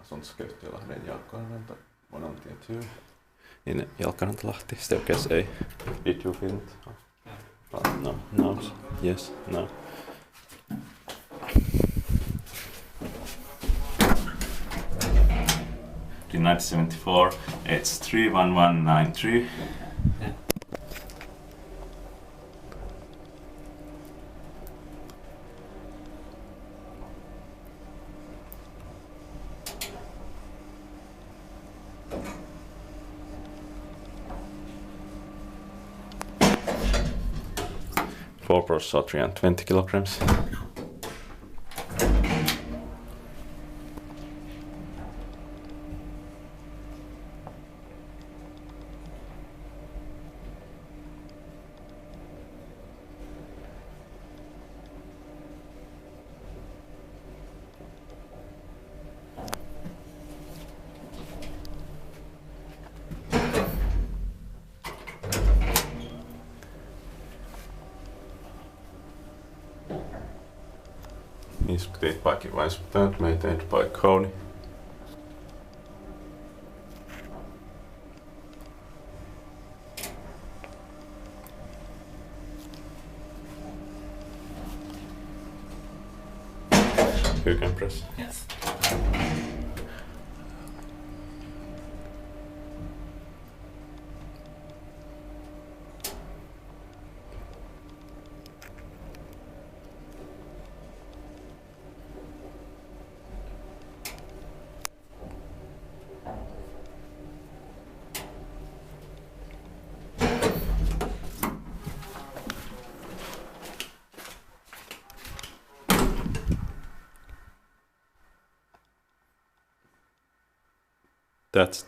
Sånt ska ut i Lahden, Jalkaranta, Monontie too. In Jalkaranta, Lahti, staircase A. Did you feel it? No, no, yes, no. In 1974, it's 31193. Yeah. Four pros, so 320 kilograms. Inspected by Inspected, maintained by Kone. You can press. Yes. That's